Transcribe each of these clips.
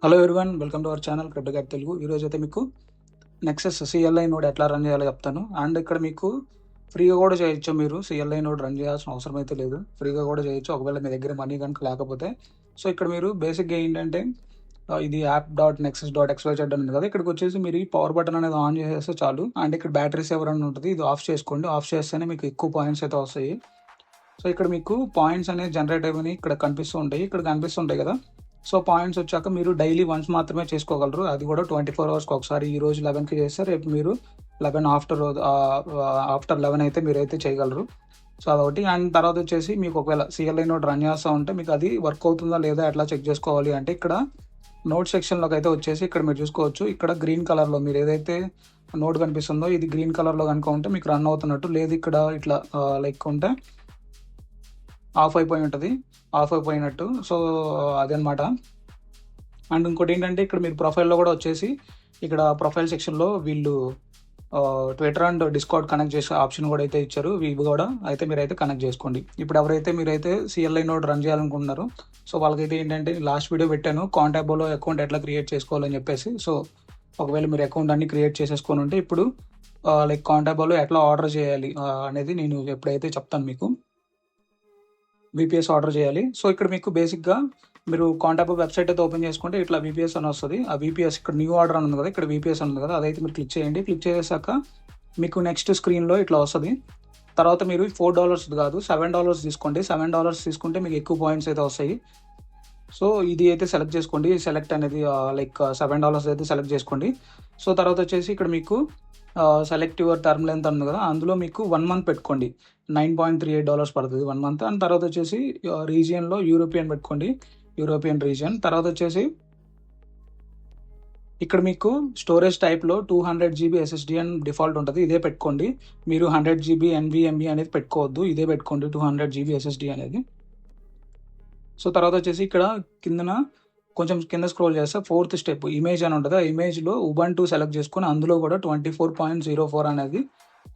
Hello everyone, welcome to our channel crypto gap Telugu. ఈరోజు అయితే మీకు నెక్సస్ సిఎల్ఐ నోడ్ ఎట్లా రన్ చేయాలో చెప్తాను. అండ్ ఇక్కడ మీకు ఫ్రీగా కూడా చేయొచ్చు. మీరు సిఎల్ఐ నోడ్ రన్ చేయాల్సిన అవసరం అయితే లేదు, ఫ్రీగా కూడా చేయొచ్చు ఒకవేళ మీ దగ్గర మనీ కనుక లేకపోతే. సో ఇక్కడ మీరు బేసిక్గా ఏంటంటే ఇది app dot Nexus dot XYZ ఉంది కదా, ఇక్కడికి వచ్చేసి మీరు ఈ పవర్ బటన్ అనేది ఆన్ చేసేస్తే చాలు. అండ్ ఇక్కడ బ్యాటరీ సేవర్ అని ఉంటుంది, ఇది ఆఫ్ చేసుకోండి. ఆఫ్ చేస్తేనే మీకు ఎక్కువ పాయింట్స్ అయితే వస్తాయి. సో ఇక్కడ మీకు పాయింట్స్ అనేది జనరేట్ అయ్యి ఇక్కడ కనిపిస్తుంటాయి కదా. సో పాయింట్స్ వచ్చాక మీరు డైలీ వన్స్ మాత్రమే చేసుకోగలరు, అది కూడా 24 అవర్స్కి ఒకసారి. ఈ రోజు 11కి చేస్తే రేపు మీరు 11 ఆఫ్టర్ 11 అయితే మీరు అయితే చేయగలరు. సో అదొకటి. అండ్ తర్వాత వచ్చేసి మీకు ఒకవేళ సిఎల్ఐ నోట్ రన్ చేస్తూ ఉంటే మీకు అది వర్క్ అవుతుందా లేదా ఎట్లా చెక్ చేసుకోవాలి అంటే, ఇక్కడ నోట్ సెక్షన్లోకి అయితే వచ్చేసి ఇక్కడ మీరు చూసుకోవచ్చు. ఇక్కడ గ్రీన్ కలర్లో మీరు ఏదైతే నోట్ కనిపిస్తుందో ఇది గ్రీన్ కలర్లో కనుక ఉంటే మీకు రన్ అవుతున్నట్టు. లేదు ఇక్కడ ఇట్లా లైక్ ఉంటే ఆఫ్ అయిపోయినట్టు. సో అదనమాట. అండ్ ఇంకోటి ఏంటంటే ఇక్కడ మీరు ప్రొఫైల్లో కూడా వచ్చేసి ఇక్కడ ప్రొఫైల్ సెక్షన్లో వీళ్ళు ట్విట్టర్ అండ్ డిస్కార్డ్ కనెక్ట్ చేసే ఆప్షన్ కూడా అయితే ఇచ్చారు. ఇవి కూడా అయితే మీరైతే కనెక్ట్ చేసుకోండి. ఇప్పుడు ఎవరైతే మీరైతే సిఎల్ఐ నోడ్ రన్ చేయాలనుకుంటున్నారో సో వాళ్ళకైతే ఏంటంటే లాస్ట్ వీడియో పెట్టాను కాంటాబోలో అకౌంట్ ఎట్లా క్రియేట్ చేసుకోవాలని చెప్పేసి. సో ఒకవేళ మీరు అకౌంట్ అన్ని క్రియేట్ చేసేసుకొని ఉంటే ఇప్పుడు లైక్ కాంటాబోలో ఎట్లా ఆర్డర్ చేయాలి అనేది నేను ఎప్పుడైతే చెప్తాను మీకు. విపిఎస్ ఆర్డర్ చేయాలి. సో ఇక్కడ మీకు బేసిక్గా మీరు కాంటాబో వెబ్సైట్ అయితే ఓపెన్ చేసుకుంటే ఇట్లా విపిఎస్ అని వస్తుంది. ఆ విపిఎస్ ఇక్కడ న్యూ ఆర్డర్ అని ఉంది కదా, ఇక్కడ విపిఎస్ అని ఉంది కదా, అదైతే మీరు క్లిక్ చేయండి. క్లిక్ చేసాక మీకు నెక్స్ట్ స్క్రీన్లో ఇట్లా వస్తుంది. తర్వాత మీరు $4 కాదు $7 తీసుకోండి. $7 తీసుకుంటే మీకు ఎక్కువ పాయింట్స్ అయితే వస్తాయి. సో ఇది అయితే సెలెక్ట్ చేసుకోండి. సెలెక్ట్ అనేది లైక్ $7 అయితే సెలెక్ట్ చేసుకోండి. సో తర్వాత వచ్చేసి ఇక్కడ మీకు సెలెక్ట్ యువర్ టర్మ్ లెంత్ ఉంది కదా, అందులో మీకు 1 మంత్ పెట్టుకోండి. $9.38 పడుతుంది 1 మంత్. అండ్ తర్వాత వచ్చేసి రీజియన్లో యూరోపియన్ పెట్టుకోండి, యూరోపియన్ రీజియన్. తర్వాత వచ్చేసి ఇక్కడ మీకు స్టోరేజ్ టైప్లో 200 GB SSD అని డిఫాల్ట్ ఉంటుంది, ఇదే పెట్టుకోండి. మీరు 100 GB NVMe అనేది పెట్టుకోవద్దు, ఇదే పెట్టుకోండి 200 GB SSD అనేది. సో తర్వాత వచ్చేసి ఇక్కడ కొంచెం కింద స్క్రోల్ చేస్తే 4th స్టెప్ ఇమేజ్ అని ఉంటుంది. ఆ ఇమేజ్లో ఉబంటు సెలెక్ట్ చేసుకొని అందులో కూడా 24.04 అనేది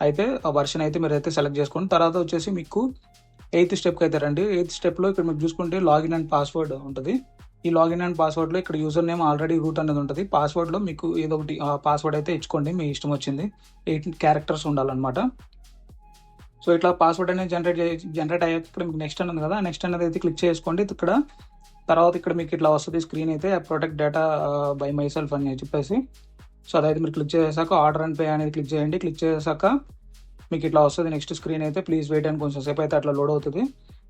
అయితే ఆ వర్షన్ అయితే మీరు అయితే సెలెక్ట్ చేసుకోండి. తర్వాత వచ్చేసి మీకు 8th స్టెప్కి అయితే రండి. 8th స్టెప్లో ఇక్కడ మీరు చూసుకుంటే లాగిన్ అండ్ పాస్వర్డ్ ఉంటుంది. ఈ లాగిన్ అండ్ పాస్వర్డ్లో ఇక్కడ యూజర్ నేమ్ ఆల్రెడీ రూట్ అనేది ఉంటుంది. పాస్వర్డ్లో మీకు ఏదో ఒకటి పాస్వర్డ్ అయితే ఇచ్చుకోండి, మీ ఇష్టం వచ్చింది. 8 క్యారెక్టర్స్ ఉండాలన్నమాట. సో ఇట్లా పాస్వర్డ్ అనేది జనరేట్ అయ్యాక ఇక్కడ మీకు నెక్స్ట్ అనేది కదా, నెక్స్ట్ అనేది అయితే క్లిక్ చేసుకోండి. ఇక్కడ తర్వాత ఇక్కడ మీకు ఇట్లా వస్తుంది స్క్రీన్ అయితే protect data by my self అని చెప్పేసి. సో అదైతే మీరు క్లిక్ చేసాక ఆర్డర్ అండ్ పే అనేది క్లిక్ చేయండి. క్లిక్ చేసాక మీకు ఇట్లా వస్తుంది నెక్స్ట్ స్క్రీన్ అయితే. ప్లీజ్ వెయిట్ అని కొంచెం సేపు అయితే అట్లా లోడ్ అవుతుంది.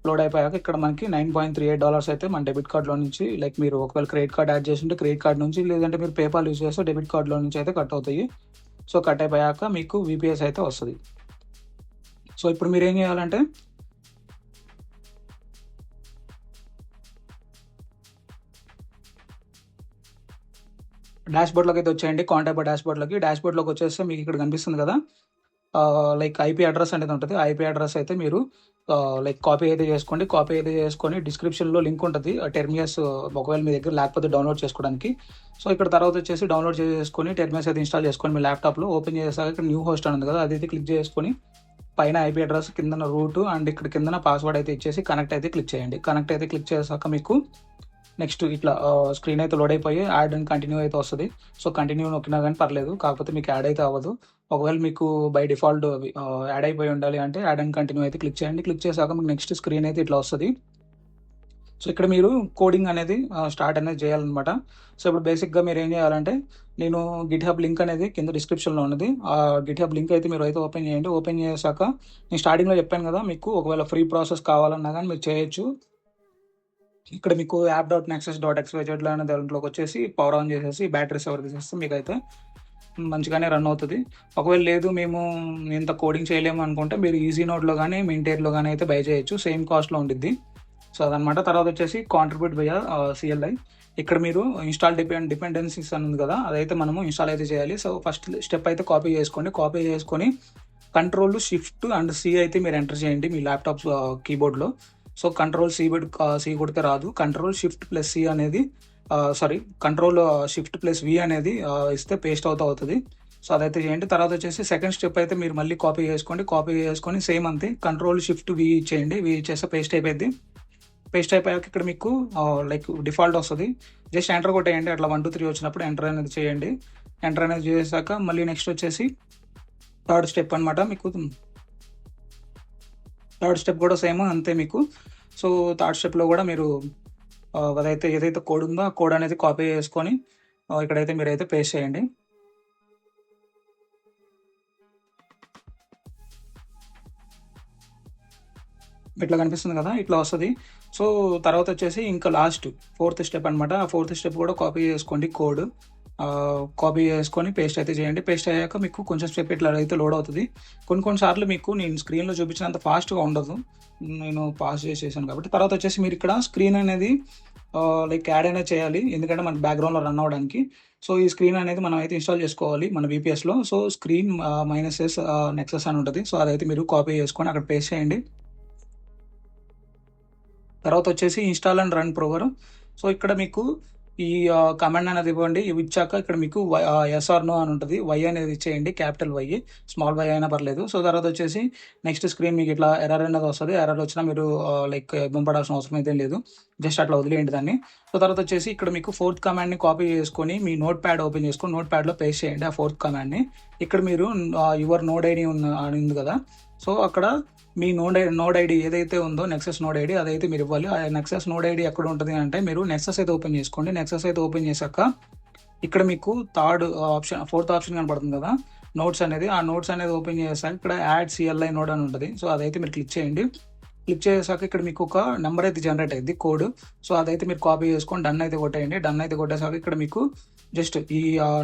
లోడ్ అయిపోయాక ఇక్కడ మనకి $9.38 అయితే మన డెబిట్ కార్డ్లో నుంచి, లైక్ మీరు ఒకవేళ క్రెడిట్ కార్డ్ యాడ్ చేసి ఉంటే క్రెడిట్ కార్డ్ నుంచి, లేదంటే మీరు పేపాల్ యూజ్ చేస్తే డెబిట్ కార్డ్లో నుంచి అయితే కట్ అవుతాయి. సో కట్ అయిపోయాక మీకు విపిఎస్ అయితే వస్తుంది. సో ఇప్పుడు మీరు ఏం చేయాలంటే డాష్బోర్డ్లోకి అయితే వచ్చేయండి. కాంటాబో డాష్బోర్డ్లోకి వచ్చేస్తే మీకు ఇక్కడ కనిపిస్తుంది కదా, లైక్ ఐపీ అడ్రస్ అనేది ఉంటుంది. ఐపీ అడ్రస్ అయితే మీరు లైక్ కాపీ అయితే చేసుకొని డిస్క్రిప్షన్లో లింక్ ఉంటుంది టెర్మియస్, ఒకవేళ మీ దగ్గర లేకపోతే డౌన్లోడ్ చేసుకోవడానికి. సో ఇక్కడ తర్వాత వచ్చేసి డౌన్లోడ్ చేసుకొని టెర్మియస్ అయితే ఇన్స్టాల్ చేసుకొని మీ ల్యాప్టాప్లో ఓపెన్ చేసాక ఇక్కడ న్యూ హోస్ట్ అని ఉంది కదా, అదైతే క్లిక్ చేసుకొని పైన ఐపీ అడ్రస్ కింద రూట్ అండ్ ఇక్కడ కింద పాస్వర్డ్ అయితే ఇచ్చేసి కనెక్ట్ అయితే క్లిక్ చేయండి. కనెక్ట్ అయితే క్లిక్ చేసాక మీకు నెక్స్ట్ ఇట్లా స్క్రీన్ అయితే లోడ్ అయిపోయి యాడ్ అండ్ కంటిన్యూ అయితే వస్తుంది. సో కంటిన్యూ నొక్కినా కానీ పర్లేదు, కాకపోతే మీకు యాడ్ అయితే అవ్వదు. ఒకవేళ మీకు బై డిఫాల్ట్ యాడ్ అయిపోయి ఉండాలి అంటే యాడ్ అండ్ కంటిన్యూ అయితే క్లిక్ చేయండి. క్లిక్ చేసాక మీకు నెక్స్ట్ స్క్రీన్ అయితే ఇట్లా వస్తుంది. సో ఇక్కడ మీరు కోడింగ్ అనేది స్టార్ట్ అనేది చేయాలన్నమాట. సో ఇప్పుడు బేసిక్గా మీరు ఏం చేయాలంటే, నేను గిట్హబ్ లింక్ అనేది కింద డిస్క్రిప్షన్లో ఉన్నది, ఆ గిట్హబ్ లింక్ అయితే మీరు అయితే ఓపెన్ చేయండి. ఓపెన్ చేసాక నేను స్టార్టింగ్లో చెప్పాను కదా, మీకు ఒకవేళ ఫ్రీ ప్రాసెస్ కావాలన్నా కానీ మీరు చేయొచ్చు. ఇక్కడ మీకు యాప్ డాట్ నెక్సస్ డాట్ ఎక్స్వైజెడ్లో అనే దాంట్లోకి వచ్చేసి పవర్ ఆన్ చేసేసి బ్యాటరీ సేవర్ తీసేస్తే మీకు అయితే మంచిగానే రన్ అవుతుంది. ఒకవేళ లేదు మేము ఇంత కోడింగ్ చేయలేము అనుకుంటే మీరు ఈజీ నోట్లో కానీ మింటేర్లో కానీ అయితే బై చేయొచ్చు, సేమ్ కాస్ట్లో ఉండిద్ది. సో అదనమాట. తర్వాత వచ్చేసి కాంట్రిబ్యూట్ బై సిఎల్ఐ. ఇక్కడ మీరు ఇన్స్టాల్ డిపెండెన్సీస్ అని ఉంది కదా, అదైతే మనము ఇన్స్టాల్ అయితే చేయాలి. సో ఫస్ట్ స్టెప్ అయితే కాపీ చేసుకొని కంట్రోల్ షిఫ్ట్ అండ్ సి అయితే మీరు ఎంటర్ చేయండి మీ ల్యాప్టాప్ కీబోర్డ్లో. సో కంట్రోల్ సి కొడితే రాదు, కంట్రోల్ షిఫ్ట్ ప్లస్ సి అనేది కంట్రోల్ షిఫ్ట్ ప్లస్ వి అనేది ఇస్తే పేస్ట్ అవుతుంది. సో అదైతే చేయండి. తర్వాత వచ్చేసి సెకండ్ స్టెప్ అయితే మీరు మళ్ళీ కాపీ చేసుకొని సేమ్ అంతే కంట్రోల్ షిఫ్ట్ వి చేయండి. వి చేస్తే పేస్ట్ అయిపోయింది. పేస్ట్ అయిపోయాక ఇక్కడ మీకు లైక్ డిఫాల్ట్ వస్తుంది. జస్ట్ ఎంటర్ కొట్టేయండి. అట్లా 1, 2, 3 వచ్చినప్పుడు ఎంటర్ అనేది చేయండి. ఎంటర్ అనేది చేసాక మళ్ళీ నెక్స్ట్ వచ్చేసి థర్డ్ స్టెప్ అనమాట. మీకు థర్డ్ స్టెప్ కూడా సేమ్ అంతే మీకు. సో థర్డ్ స్టెప్లో కూడా మీరు ఏదైతే కోడ్ ఉందో ఆ కోడ్ అనేది కాపీ చేసుకొని ఇక్కడైతే మీరైతే పేస్ట్ చేయండి. ఇట్లా కనిపిస్తుంది కదా, ఇట్లా వస్తుంది. సో తర్వాత వచ్చేసి ఇంకా లాస్ట్ ఫోర్త్ స్టెప్ అనమాట. ఆ ఫోర్త్ స్టెప్ కూడా కాపీ చేసుకోండి. కోడ్ కాపీ చేసుకొని పేస్ట్ అయితే చేయండి. పేస్ట్ అయ్యాక మీకు కొంచెం స్టెప్ ఇట్లా అయితే లోడ్ అవుతుంది. కొన్నిసార్లు మీకు నేను స్క్రీన్లో చూపించినంత ఫాస్ట్గా ఉండదు, నేను పాస్ చేసేసాను కాబట్టి. తర్వాత వచ్చేసి మీరు ఇక్కడ స్క్రీన్ అనేది లైక్ యాడ్ అనేది చేయాలి, ఎందుకంటే మన బ్యాక్గ్రౌండ్లో రన్ అవ్వడానికి. సో ఈ స్క్రీన్ అనేది మనం అయితే ఇన్స్టాల్ చేసుకోవాలి మన VPSలో. సో స్క్రీన్ -s నెక్సస్ అని ఉంటుంది. సో అదైతే మీరు కాపీ చేసుకొని అక్కడ పేస్ట్ చేయండి. తర్వాత వచ్చేసి ఇన్స్టాల్ అండ్ రన్ ప్రోవర్. సో ఇక్కడ మీకు ఈ కమాండ్ అనేది ఇవ్వండి. ఇవి ఇచ్చాక ఇక్కడ మీకు ఎస్ ఆర్ నో అని ఉంటుంది. వై అనేది ఇచ్చేయండి, క్యాపిటల్ వై, స్మాల్ వై అయినా పర్లేదు. సో తర్వాత వచ్చేసి నెక్స్ట్ స్క్రీన్ మీకు ఇట్లా ఎర్రర్ అనేది వస్తుంది. ఎర్రర్ వచ్చినా మీరు లైక్ ఇబ్బంది అవసరం అయితే లేదు, జస్ట్ అట్లా వదిలేయండి దాన్ని. సో తర్వాత వచ్చేసి ఇక్కడ మీకు ఫోర్త్ కమాండ్ని కాపీ చేసుకొని మీ నోట్ ప్యాడ్ ఓపెన్ చేసుకొని నోట్ ప్యాడ్లో పేస్ట్ చేయండి ఆ ఫోర్త్ కమాండ్ని. ఇక్కడ మీరు యువర్ నోడ్ ఐడి అని ఉంది కదా, సో అక్కడ మీ నోడ్ ఐడి ఏదైతే ఉందో నెక్సస్ నోడ్ ఐడి అదైతే మీరు ఇవ్వాలి. ఆ నెక్సస్ నోడ్ ఐడి ఎక్కడ ఉంటుంది అంటే మీరు నెక్సస్ అయితే ఓపెన్ చేసుకోండి. నెక్సస్ అయితే ఓపెన్ చేశాక ఇక్కడ మీకు ఫోర్త్ ఆప్షన్ కనపడుతుంది కదా, నోట్స్ అనేది. ఆ నోట్స్ అనేది ఓపెన్ చేశాక ఇక్కడ యాడ్ CLI నోడ్ అని ఉంటుంది. సో అదైతే మీరు క్లిక్ చేయండి. క్లిక్ చేసాక ఇక్కడ మీకు ఒక నెంబర్ అయితే జనరేట్ అయింది, కోడ్. సో అదైతే మీరు కాపీ చేసుకొని డన్ అయితే కొట్టేయండి. డన్ అయితే కొట్టేసాక ఇక్కడ మీకు జస్ట్ ఈ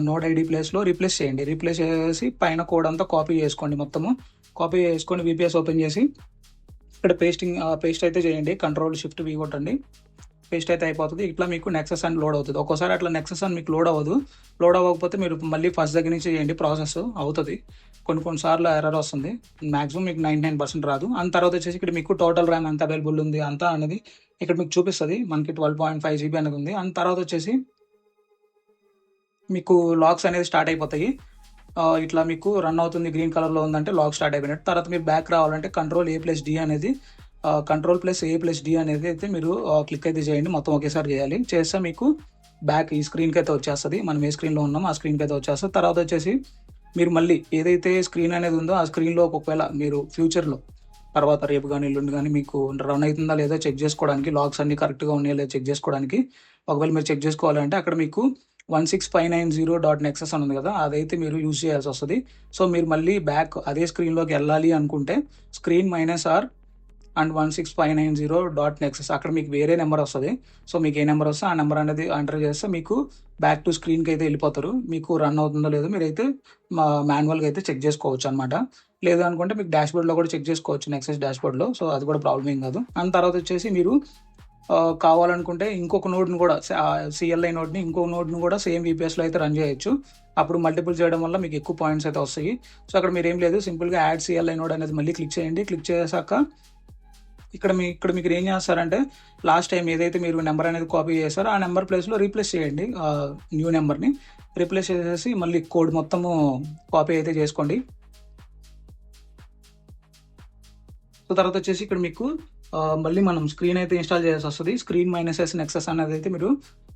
నోడ్ ఐడి ప్లేస్లో రీప్లేస్ చేయండి. రీప్లేస్ చేసి పైన కోడ్ అంతా కాపీ చేసుకోండి. మొత్తము కాపీ చేసుకొని VPS ఓపెన్ చేసి ఇక్కడ పేస్ట్ అయితే చేయండి. Ctrl+Shift+V కొట్టండి. పేస్ట్ అయితే అయిపోతుంది. ఇట్లా మీకు నెక్సస్ అని లోడ్ అవుతుంది. ఒక్కోసారి అట్లా నెక్సస్ అని మీకు లోడ్ అవ్వదు. లోడ్ అవ్వకపోతే మీరు మళ్ళీ ఫస్ట్ దగ్గర నుంచి చేయండి, ప్రాసెస్ అవుతుంది. కొన్నిసార్లు ఎర్రర్ వస్తుంది. మాక్సిమం మీకు 99% రాదు. అండ్ తర్వాత వచ్చేసి ఇక్కడ మీకు టోటల్ ర్యామ్ ఎంత అవైలబుల్ ఉంది అంతా అనేది ఇక్కడ మీకు చూపిస్తుంది. మనకి 12.5 GB అనేది ఉంది. అండ్ తర్వాత వచ్చేసి మీకు లాక్స్ అనేది స్టార్ట్ అయిపోతాయి. ఇట్లా మీకు రన్ అవుతుంది, గ్రీన్ కలర్లో ఉందంటే లాక్ స్టార్ట్ అయిపోయినట్టు. తర్వాత మీరు బ్యాక్ రావాలంటే Ctrl+A+D అనేది Ctrl+A+D అనేది అయితే మీరు క్లిక్ అయితే చేయండి. మొత్తం ఒకేసారి చేయాలి. చేస్తే మీకు బ్యాక్ ఈ స్క్రీన్కి అయితే వచ్చేస్తుంది. మనం ఏ స్క్రీన్లో ఉన్నామో ఆ స్క్రీన్కి అయితే వచ్చేస్తుంది. తర్వాత వచ్చేసి మీరు మళ్ళీ ఏదైతే స్క్రీన్ అనేది ఉందో ఆ స్క్రీన్లో ఒకవేళ మీరు ఫ్యూచర్లో తర్వాత రేపు కానీ ఎల్లుండి కానీ మీకు రన్ అవుతుందా లేదా చెక్ చేసుకోవడానికి, లాక్స్ అన్ని కరెక్ట్గా ఉన్నాయో లేదా చెక్ చేసుకోవడానికి, ఒకవేళ మీరు చెక్ చేసుకోవాలంటే అక్కడ మీకు 16590.nexus అని ఉంది కదా, అదైతే మీరు యూజ్ చేయాల్సి వస్తుంది. సో మీరు మళ్ళీ బ్యాక్ అదే స్క్రీన్లోకి వెళ్ళాలి అనుకుంటే స్క్రీన్ -R అండ్ 16590.nexus అక్కడ మీకు వేరే నెంబర్ వస్తుంది. సో మీకు ఏ నెంబర్ వస్తే ఆ నెంబర్ అనేది ఎంటర్ చేస్తే మీకు బ్యాక్ టు స్క్రీన్కి అయితే వెళ్ళిపోతారు. మీకు రన్ అవుతుందో లేదో మీరైతే మాన్యువల్గా అయితే చెక్ చేసుకోవచ్చు అనమాట. లేదు అనుకుంటే మీకు డాష్బోర్డ్లో కూడా చెక్ చేసుకోవచ్చు, నెక్సస్ డాష్బోర్డ్లో. సో అది కూడా ప్రాబ్లం ఏం కాదు. అండ్ తర్వాత వచ్చేసి మీరు కావాలనుకుంటే ఇంకొక నోడ్ని కూడా CLI నోడ్ని ఇంకొక నోడ్ని కూడా సేమ్ VPSలో అయితే రన్ చేయొచ్చు. అప్పుడు మల్టిపుల్ చేయడం వల్ల మీకు ఎక్కువ పాయింట్స్ అయితే వస్తాయి. సో అక్కడ మీరు ఏం లేదు, సింపుల్గా యాడ్ CLI నోడ్ అనేది మళ్ళీ క్లిక్ చేయండి. క్లిక్ చేశాక ఇక్కడ మీరు ఏం చేస్తారంటే లాస్ట్ టైం ఏదైతే మీరు నెంబర్ అనేది కాపీ చేస్తారో ఆ నెంబర్ ప్లేస్లో రీప్లేస్ చేయండి. న్యూ నెంబర్ని రీప్లేస్ చేసేసి మళ్ళీ కోడ్ మొత్తము కాపీ అయితే చేసుకోండి. సో తర్వాత వచ్చేసి ఇక్కడ మీకు మళ్ళీ మనం స్క్రీన్ అయితే ఇన్స్టాల్ చేయాల్సి వస్తుంది. స్క్రీన్ -s నెక్సస్ అనేది అయితే మీరు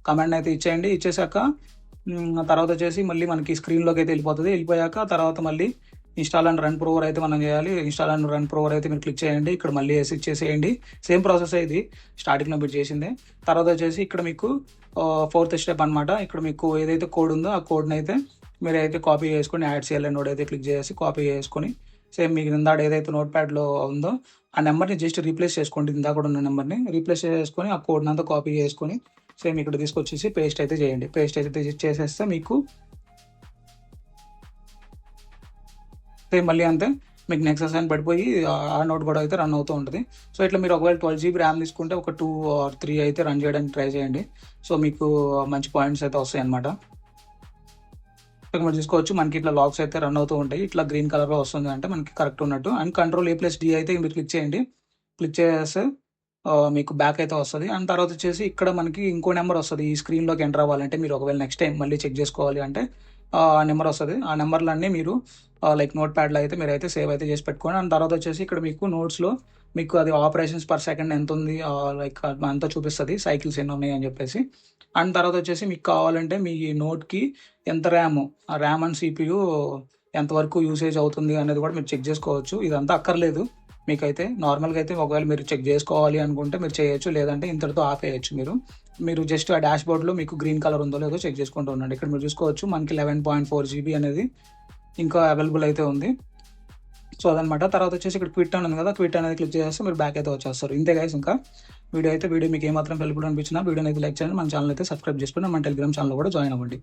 కమాండ్ అయితే ఇచ్చేయండి. ఇచ్చేసాక తర్వాత వచ్చేసి మళ్ళీ మనకి స్క్రీన్లోకి అయితే వెళ్ళిపోతుంది. వెళ్ళిపోయాక తర్వాత మళ్ళీ ఇన్స్టాల్ అండ్ రన్ ప్రోవర్ అయితే మనం చేయాలి. ఇన్స్టాల్ అండ్ రన్ ప్రోవర్ అయితే మీరు క్లిక్ చేయండి. ఇక్కడ మళ్ళీ ఇచ్చేసేయండి. సేమ్ ప్రాసెస్ ఇది స్టార్టింగ్లో మీరు చేసిందే. తర్వాత వచ్చేసి ఇక్కడ మీకు ఫోర్త్ స్టెప్ అనమాట. ఇక్కడ మీకు ఏదైతే కోడ్ ఉందో ఆ కోడ్ని అయితే మీరు అయితే కాపీ చేసుకొని యాడ్ CLI నోడ్ అయితే క్లిక్ చేసి కాపీ చేసుకొని సేమ్ మీకు ఇందాక ఏదైతే నోట్ ప్యాడ్లో ఉందో ఆ నెంబర్ని జస్ట్ రీప్లేస్ చేసుకోండి. ఇందాక కూడా ఉన్న నెంబర్ని రీప్లేస్ చేసుకొని ఆ కోడ్ని అంతా కాపీ చేసుకొని సేమ్ ఇక్కడ తీసుకొచ్చేసి పేస్ట్ అయితే చేయండి. పేస్ట్ అయితే చేసేస్తే మీకు సేమ్ మళ్ళీ అంతే మీకు నెక్సస్ అని పడిపోయి ఆ నోట్ కూడా అయితే రన్ అవుతూ ఉంటుంది. సో ఇట్లా మీరు ఒకవేళ 12 GB ర్యామ్ తీసుకుంటే ఒక 2 or 3 అయితే రన్ చేయడానికి ట్రై చేయండి. సో మీకు మంచి పాయింట్స్ అయితే వస్తాయి అనమాట. మీరు చూసుకోవచ్చు మనకి ఇట్లా లాక్స్ అయితే రన్ అవుతూ ఉంటాయి. ఇట్లా గ్రీన్ కలర్లో వస్తుంది అంటే మనకి కరెక్ట్ ఉన్నట్టు. అండ్ Ctrl+A+D అయితే మీరు క్లిక్ చేయండి. క్లిక్ చేస్తే మీకు బ్యాక్ అయితే వస్తుంది. అండ్ తర్వాత వచ్చేసి ఇక్కడ మనకి ఇంకో నెంబర్ వస్తుంది. ఈ స్క్రీన్లోకి ఎంటర్ అవ్వాలంటే మీరు ఒకవేళ నెక్స్ట్ టైం మళ్ళీ చెక్ చేసుకోవాలి అంటే ఆ నెంబర్ వస్తుంది. ఆ నెంబర్లన్నీ మీరు లైక్ నోట్ ప్యాడ్లో అయితే మీరు అయితే సేవ్ అయితే చేసి పెట్టుకోండి. అండ్ తర్వాత వచ్చేసి ఇక్కడ మీకు నోట్స్లో మీకు అది ఆపరేషన్స్ పర్ సెకండ్ ఎంత ఉంది లైక్ అంతా చూపిస్తుంది, సైకిల్స్ ఎన్ని ఉన్నాయి అని చెప్పేసి. అండ్ తర్వాత వచ్చేసి మీకు కావాలంటే మీ నోట్కి ఎంత ర్యామ్, ఆ ర్యామ్ అండ్ సిపియు ఎంతవరకు యూసేజ్ అవుతుంది అనేది కూడా మీరు చెక్ చేసుకోవచ్చు. ఇదంతా అక్కర్లేదు మీకైతే. నార్మల్గా అయితే ఒకవేళ మీరు చెక్ చేసుకోవాలి అనుకుంటే మీరు చేయొచ్చు, లేదంటే ఇంతటితో ఆపేయచ్చు. మీరు జస్ట్ ఆ డాష్ బోర్డ్లో మీకు గ్రీన్ కలర్ ఉందో లేదో చెక్ చేసుకుంటూ ఉండండి. ఇక్కడ మీరు చూసుకోవచ్చు మనకి 11.4 GB అనేది ఇంకా అవైలబుల్ అయితే ఉంది. సో అదనమాట. తర్వాత వచ్చేసి ఇక్కడ క్విట్ అని ఉంది కదా, క్విట్ అనేది క్లిక్ చేస్తే మీరు బ్యాక్ అయితే వచ్చేస్తారు. ఇంతే గైస్. ఇంకా వీడియో మీకు ఏమాత్రం హెల్ప్ఫుల్ అనిపించినా వీడియోని అయితే లైక్ చేయండి, మన ఛానల్ అయితే సబ్స్క్రైబ్ చేసుకుని మన టెలిగ్రామ్ ఛానల్ కూడా జాయిన్ అవ్వండి.